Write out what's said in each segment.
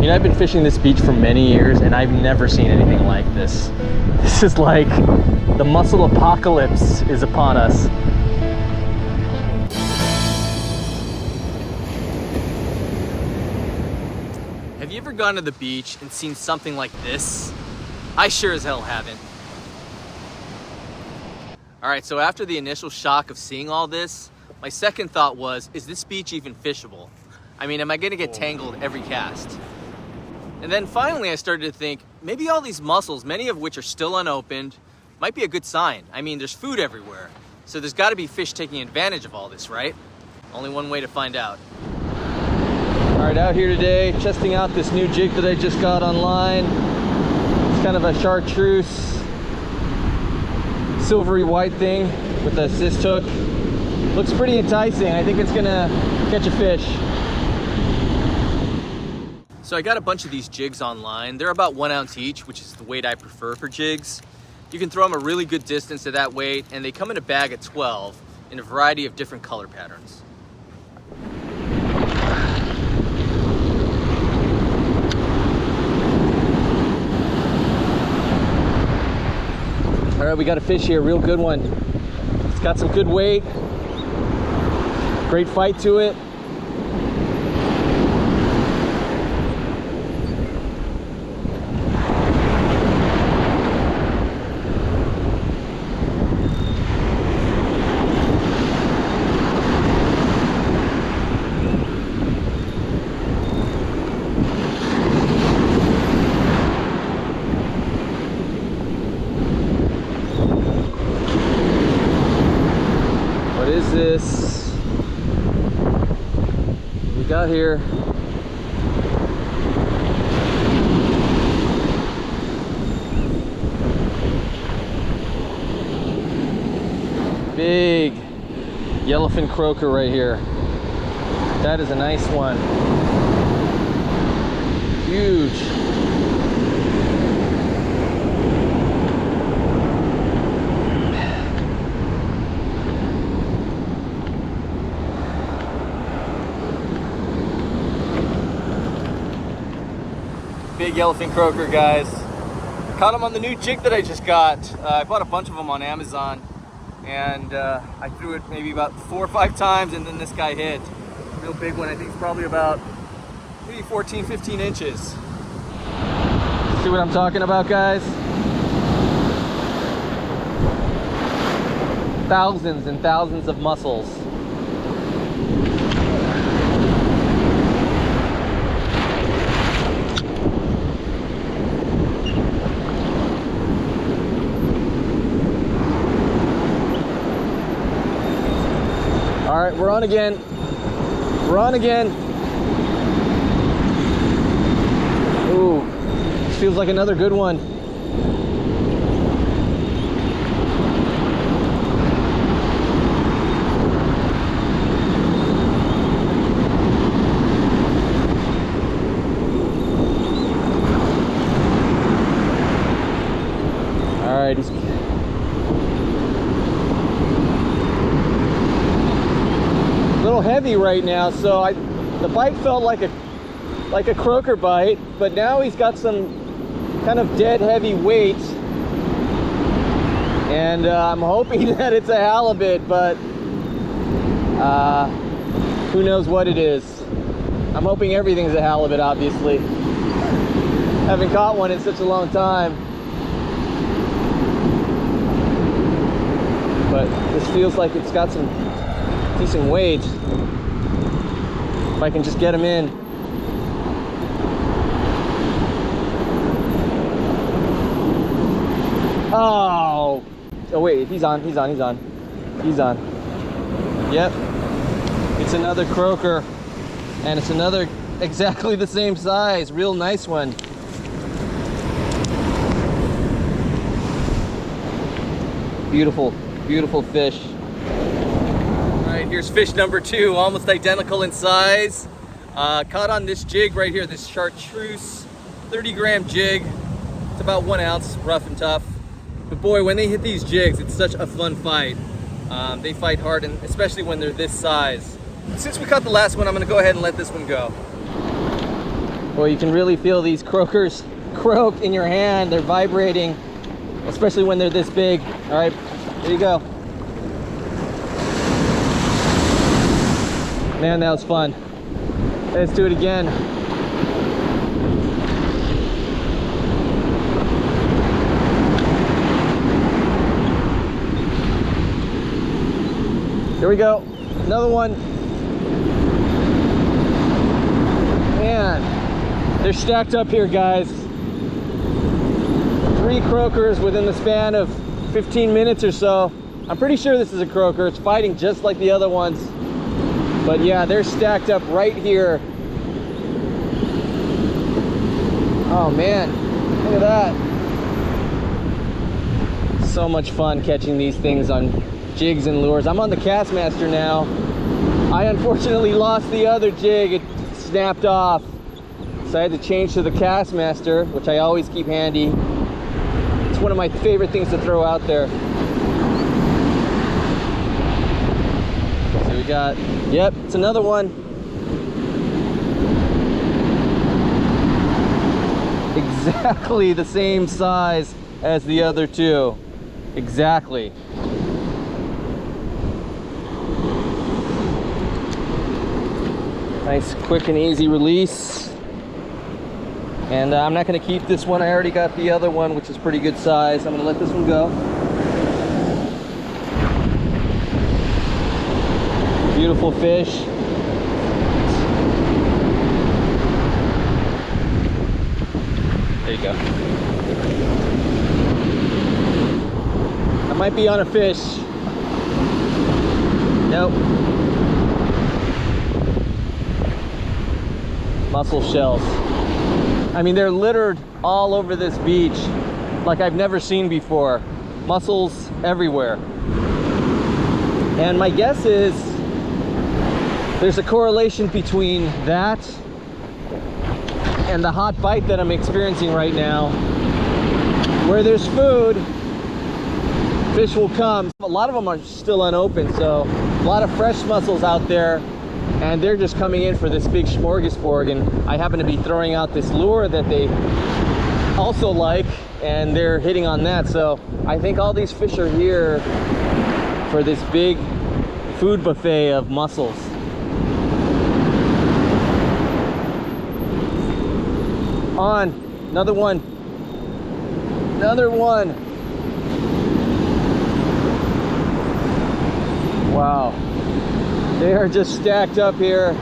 You know, I've been fishing this beach for many years and I've never seen anything like this. This is like the mussel apocalypse is upon us. Have you ever gone to the beach and seen something like this? I sure as hell haven't. All right, so after the initial shock of seeing all this, my second thought was, is this beach even fishable? I mean, am I gonna get tangled every cast? And then finally I started to think, maybe all these mussels, many of which are still unopened, might be a good sign. I mean, there's food everywhere. So there's gotta be fish taking advantage of all this, right? Only one way to find out. All right, out here today, testing out this new jig that I just got online. It's kind of a chartreuse, silvery white thing with a assist hook. Looks pretty enticing. I think it's gonna catch a fish. So I got a bunch of these jigs online. They're about 1 ounce each, which is the weight I prefer for jigs. You can throw them a really good distance at that weight, and they come in a bag of 12 in a variety of different color patterns. All right, we got a fish here, real good one. It's got some good weight, great fight to it. What is this? What we got here? Big Yellowfin Croaker right here. That is a nice one. Huge. Big Yellowfin Croaker, guys. Caught them on the new jig that I just got. I bought a bunch of them on Amazon, and I threw it maybe about 4 or 5 times, and then this guy hit. Real big one. I think it's probably about maybe 14, 15 inches. See what I'm talking about, guys? Thousands and thousands of mussels. All right, we're on again. We're on again. Ooh, this feels like another good one. All right, he's little heavy right now, so the bite felt like a croaker bite, but now he's got some kind of dead heavy weight, and I'm hoping that it's a halibut, but who knows what it is. I'm hoping everything's a halibut, obviously. Haven't caught one in such a long time, but this feels like it's got some decent weight. If I can just get him in. Oh wait, he's on. Yep, it's another croaker, and it's another exactly the same size. Real nice one. Beautiful, beautiful fish. Here's fish number 2, almost identical in size. Caught on this jig right here, this chartreuse 30-gram jig. It's about 1 ounce, rough and tough. But boy, when they hit these jigs, it's such a fun fight. They fight hard, and especially when they're this size. Since we caught the last one, I'm gonna go ahead and let this one go. Well, you can really feel these croakers croak in your hand. They're vibrating, especially when they're this big. All right, here you go. Man, that was fun. Let's do it again. Here we go. Another one. Man, they're stacked up here, guys. 3 croakers within the span of 15 minutes or so. I'm pretty sure this is a croaker. It's fighting just like the other ones. But yeah, they're stacked up right here. Oh man, look at that. So much fun catching these things on jigs and lures. I'm on the Castmaster now. I unfortunately lost the other jig. It snapped off. So I had to change to the Castmaster, which I always keep handy. It's one of my favorite things to throw out there. So we got, yep, it's another one. Exactly the same size as the other two. Exactly. Nice, quick and easy release. And I'm not going to keep this one. I already got the other one, which is pretty good size. I'm going to let this one go. Beautiful fish. There you go. I might be on a fish. Nope. Mussel shells. I mean, they're littered all over this beach like I've never seen before. Mussels everywhere. And my guess is there's a correlation between that and the hot bite that I'm experiencing right now. Where there's food, fish will come. A lot of them are still unopened, so a lot of fresh mussels out there, and they're just coming in for this big smorgasbord. And I happen to be throwing out this lure that they also like, and they're hitting on that. So I think all these fish are here for this big food buffet of mussels. On, another one. Another one. Wow. They are just stacked up here.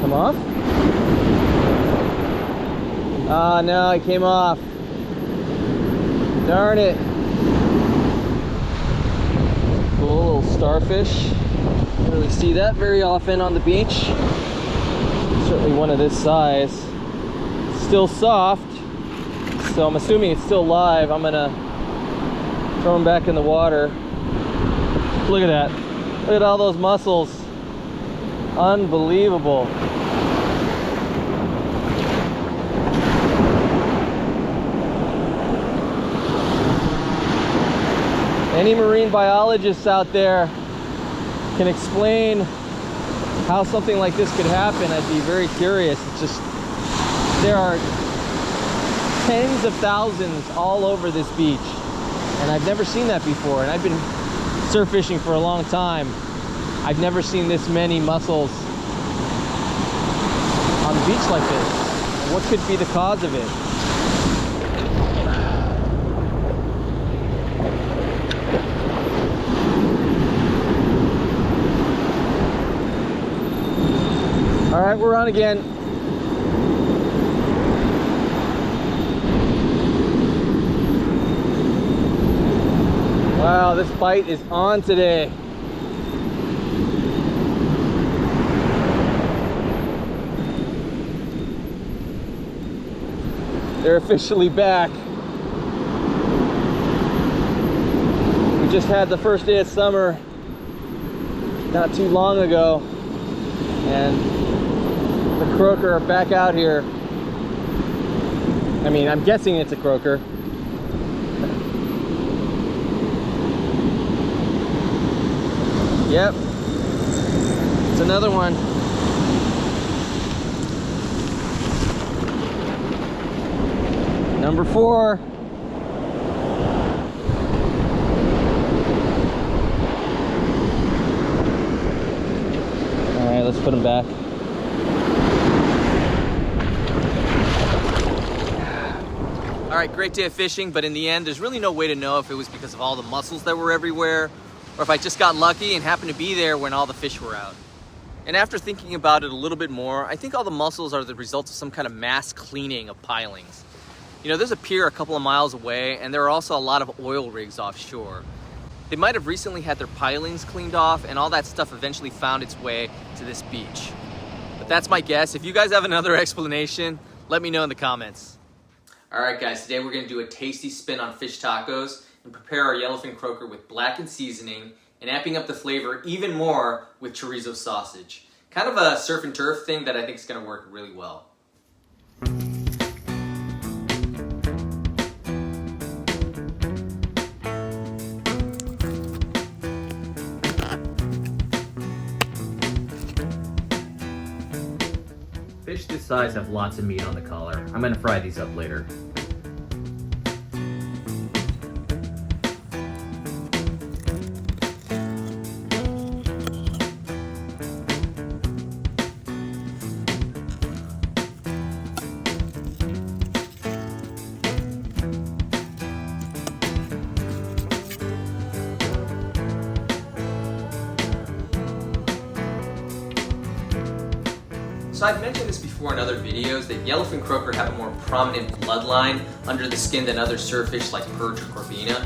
Come off? Ah, no, it came off. Darn it. Cool little starfish. Don't really see that very often on the beach. Certainly one of this size. Still soft, so I'm assuming it's still live. I'm gonna throw them back in the water. Look at that. Look at all those mussels. Unbelievable. Any marine biologists out there can explain how something like this could happen, I'd be very curious. It's just, there are tens of thousands all over this beach, and I've never seen that before. And I've been surf fishing for a long time. I've never seen this many mussels on the beach like this. What could be the cause of it? All right, we're on again. Wow, this bite is on today. They're officially back. We just had the first day of summer not too long ago, and the croaker are back out here. I mean, I'm guessing it's a croaker. Yep. It's another one. Number 4. All right, let's put him back. All right, great day of fishing, but in the end, there's really no way to know if it was because of all the mussels that were everywhere, or if I just got lucky and happened to be there when all the fish were out. And after thinking about it a little bit more, I think all the mussels are the result of some kind of mass cleaning of pilings. You know, there's a pier a couple of miles away, and there are also a lot of oil rigs offshore. They might have recently had their pilings cleaned off, and all that stuff eventually found its way to this beach. But that's my guess. If you guys have another explanation, let me know in the comments. All right, guys, today we're gonna do a tasty spin on fish tacos and prepare our yellowfin croaker with blackened seasoning and amping up the flavor even more with chorizo sausage. Kind of a surf and turf thing that I think is gonna work really well. Fish this size have lots of meat on the collar. I'm gonna fry these up later. So I've mentioned this before in other videos that yellowfin croaker have a more prominent bloodline under the skin than other surffish like perch or corvina.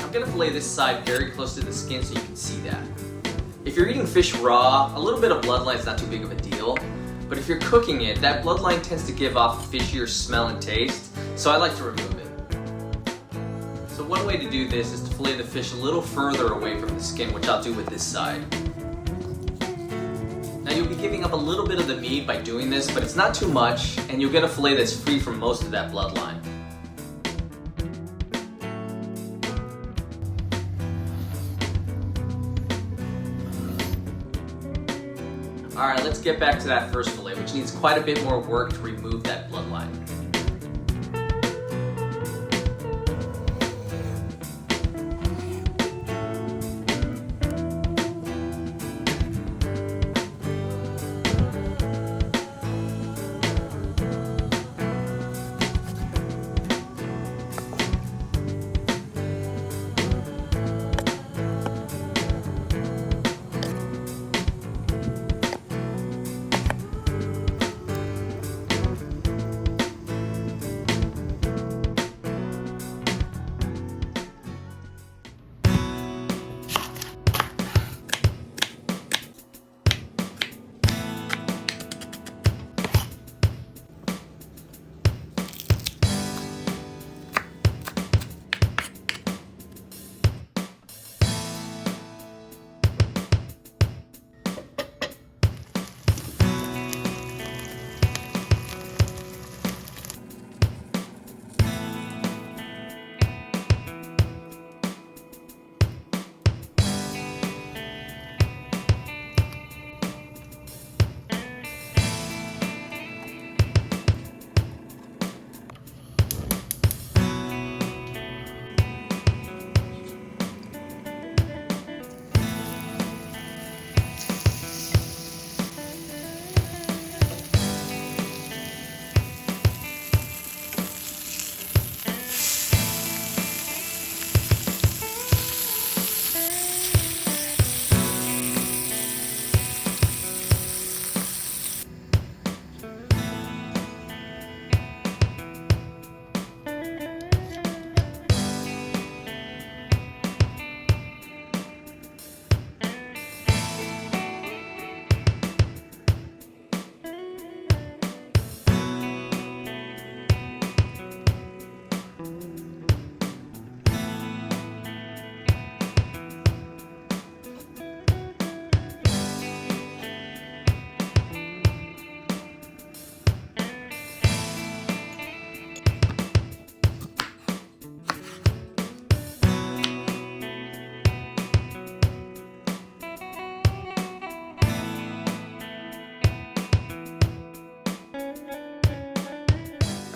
I'm gonna fillet this side very close to the skin so you can see that. If you're eating fish raw, a little bit of bloodline is not too big of a deal, but if you're cooking it, that bloodline tends to give off a fishier smell and taste, so I like to remove it. So one way to do this is to fillet the fish a little further away from the skin, which I'll do with this side. Now you'll be giving up a little bit of the meat by doing this, but it's not too much, and you'll get a fillet that's free from most of that bloodline. Alright, let's get back to that first fillet, which needs quite a bit more work to remove that bloodline.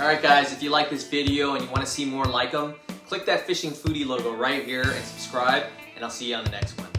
Alright guys, if you like this video and you want to see more like them, click that Fishing Foodie logo right here and subscribe, and I'll see you on the next one.